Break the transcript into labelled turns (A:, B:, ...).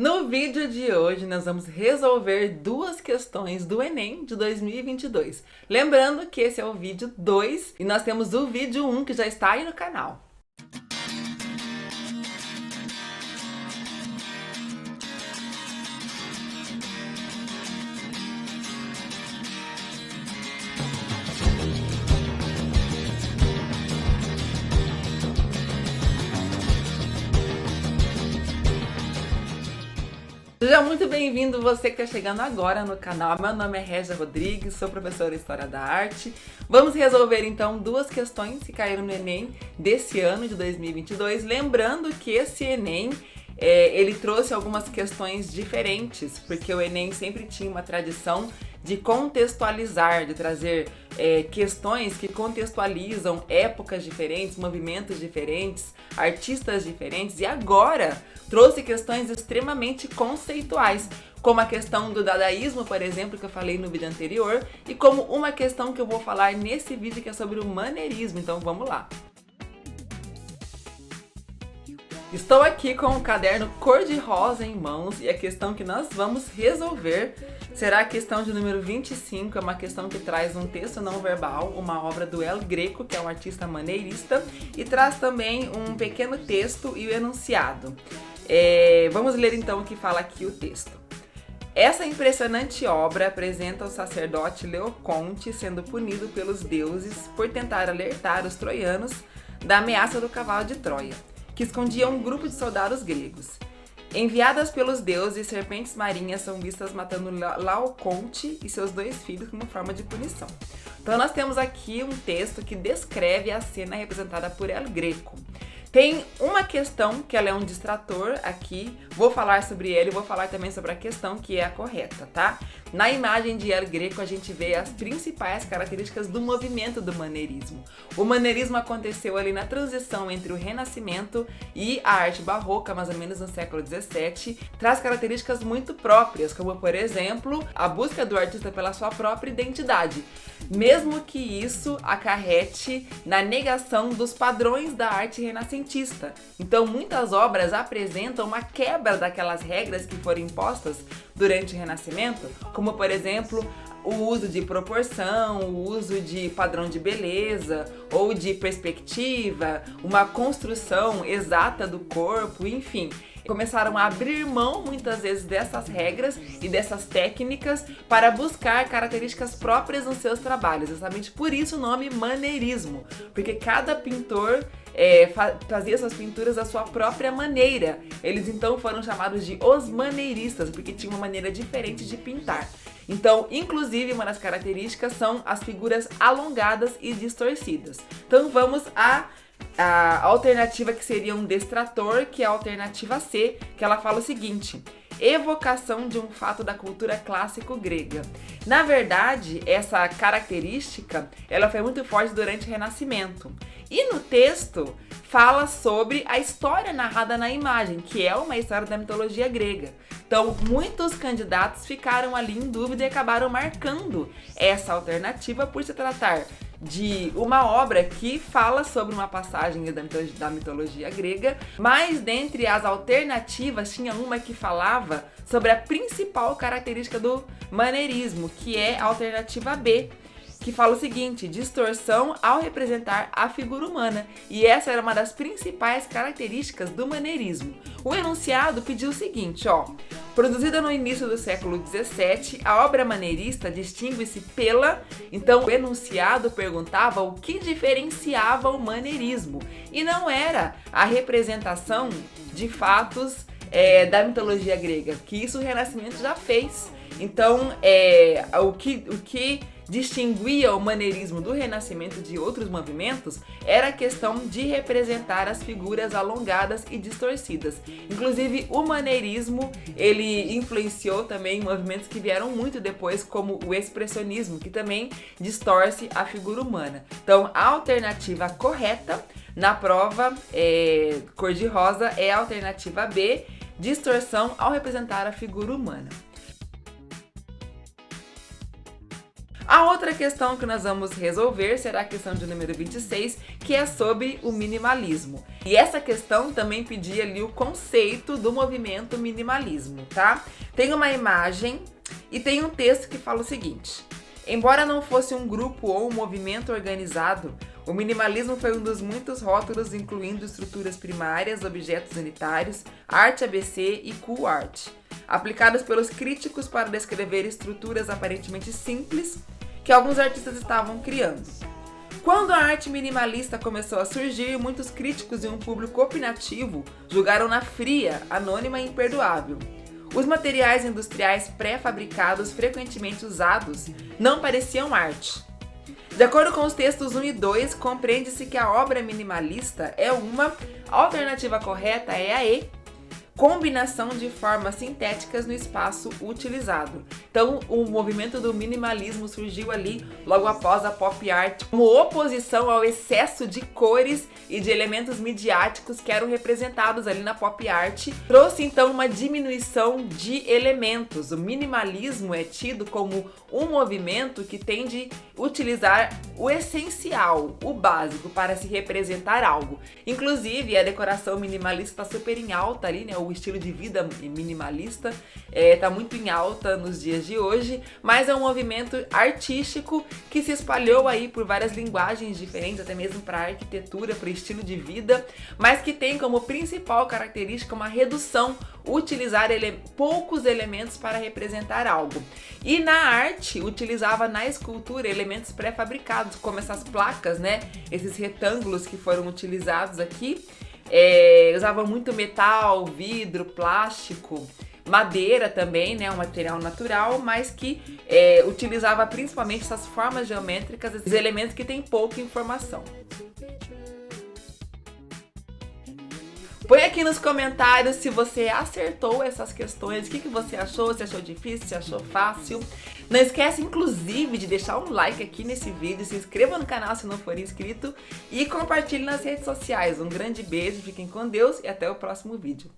A: No vídeo de hoje, nós vamos resolver duas questões do Enem de 2022. Lembrando que esse é o vídeo 2 e nós temos o vídeo 1 que já está aí no canal. Seja muito bem-vindo você que está chegando agora no canal. Meu nome é Régia Rodrigues, sou professora de História da Arte. Vamos resolver então duas questões que caíram no Enem desse ano de 2022. Lembrando que esse Enem ele trouxe algumas questões diferentes, porque o Enem sempre tinha uma tradição de contextualizar, de trazer questões que contextualizam épocas diferentes, movimentos diferentes, artistas diferentes, e agora trouxe questões extremamente conceituais, como a questão do dadaísmo, por exemplo, que eu falei no vídeo anterior, e como uma questão que eu vou falar nesse vídeo que é sobre o maneirismo. Então vamos lá. Estou aqui com o caderno cor-de-rosa em mãos e a questão que nós vamos resolver será a questão de número 25, é uma questão que traz um texto não verbal, uma obra do El Greco, que é um artista maneirista, e traz também um pequeno texto e o enunciado. Vamos ler então o que fala aqui o texto. Essa impressionante obra apresenta o sacerdote Leoconte sendo punido pelos deuses por tentar alertar os troianos da ameaça do cavalo de Troia, que escondia um grupo de soldados gregos. Enviadas pelos deuses, serpentes marinhas são vistas matando Laoconte e seus dois filhos como forma de punição. Então nós temos aqui um texto que descreve a cena representada por El Greco. Tem uma questão que ela é um distrator aqui, vou falar sobre ele e vou falar também sobre a questão que é a correta, tá? Na imagem de El Greco a gente vê as principais características do movimento do maneirismo. O maneirismo aconteceu ali na transição entre o Renascimento e a arte barroca, mais ou menos no século XVII, traz características muito próprias, como por exemplo, a busca do artista pela sua própria identidade, mesmo que isso acarrete na negação dos padrões da arte renascentista. Então, muitas obras apresentam uma quebra daquelas regras que foram impostas durante o Renascimento, como, por exemplo, o uso de proporção, o uso de padrão de beleza ou de perspectiva, uma construção exata do corpo, enfim. Começaram a abrir mão muitas vezes dessas regras e dessas técnicas para buscar características próprias nos seus trabalhos. Exatamente por isso o nome maneirismo, porque cada pintor fazia suas pinturas à sua própria maneira. Eles então foram chamados de os maneiristas, porque tinham uma maneira diferente de pintar. Então, inclusive, uma das características são as figuras alongadas e distorcidas. Então vamos à alternativa que seria um destrator, que é a alternativa C, que ela fala o seguinte: evocação de um fato da cultura clássico grega. Na verdade, essa característica ela foi muito forte durante o Renascimento. E no texto fala sobre a história narrada na imagem, que é uma história da mitologia grega. Então, muitos candidatos ficaram ali em dúvida e acabaram marcando essa alternativa por se tratar de uma obra que fala sobre uma passagem da mitologia grega, mas dentre as alternativas tinha uma que falava sobre a principal característica do maneirismo, que é a alternativa B, que fala o seguinte: distorção ao representar a figura humana. E essa era uma das principais características do maneirismo. O enunciado pediu o seguinte, produzida no início do século XVII, a obra maneirista distingue-se pela... Então, o enunciado perguntava o que diferenciava o maneirismo. E não era a representação de fatos da mitologia grega, que isso o Renascimento já fez. Então, o que distinguia o maneirismo do Renascimento de outros movimentos era a questão de representar as figuras alongadas e distorcidas. Inclusive, o maneirismo, ele influenciou também movimentos que vieram muito depois, como o expressionismo, que também distorce a figura humana. Então, a alternativa correta na prova cor-de-rosa é a alternativa B, distorção ao representar a figura humana. A outra outra questão que nós vamos resolver será a questão de número 26, que é sobre o minimalismo. E essa questão também pedia ali o conceito do movimento minimalismo, tá? Tem uma imagem e tem um texto que fala o seguinte: embora não fosse um grupo ou um movimento organizado, o minimalismo foi um dos muitos rótulos, incluindo estruturas primárias, objetos unitários, arte ABC e cool art, aplicados pelos críticos para descrever estruturas aparentemente simples que alguns artistas estavam criando. Quando a arte minimalista começou a surgir, muitos críticos e um público opinativo julgaram-na fria, anônima e imperdoável. Os materiais industriais pré-fabricados frequentemente usados não pareciam arte. De acordo com os textos 1 e 2, compreende-se que a obra minimalista é uma, a alternativa correta é a E, combinação de formas sintéticas no espaço utilizado. Então, o movimento do minimalismo surgiu ali logo após a pop art, como oposição ao excesso de cores e de elementos midiáticos que eram representados ali na pop art. Trouxe então uma diminuição de elementos. O minimalismo é tido como um movimento que tende a utilizar o essencial, o básico, para se representar algo. Inclusive, a decoração minimalista está super em alta ali, né? O estilo de vida minimalista está muito em alta nos dias de hoje, mas é um movimento artístico que se espalhou aí por várias linguagens diferentes, até mesmo para a arquitetura, para o estilo de vida, mas que tem como principal característica uma redução, utilizar poucos elementos para representar algo. E na arte, utilizava na escultura elementos pré-fabricados, como essas placas, né? Esses retângulos que foram utilizados aqui. Usava muito metal, vidro, plástico, madeira também, né, um material natural, mas que utilizava principalmente essas formas geométricas, esses elementos que têm pouca informação. Põe aqui nos comentários se você acertou essas questões, o que você achou, se achou difícil, se achou fácil. Não esquece, inclusive, de deixar um like aqui nesse vídeo, se inscreva no canal se não for inscrito e compartilhe nas redes sociais. Um grande beijo, fiquem com Deus e até o próximo vídeo.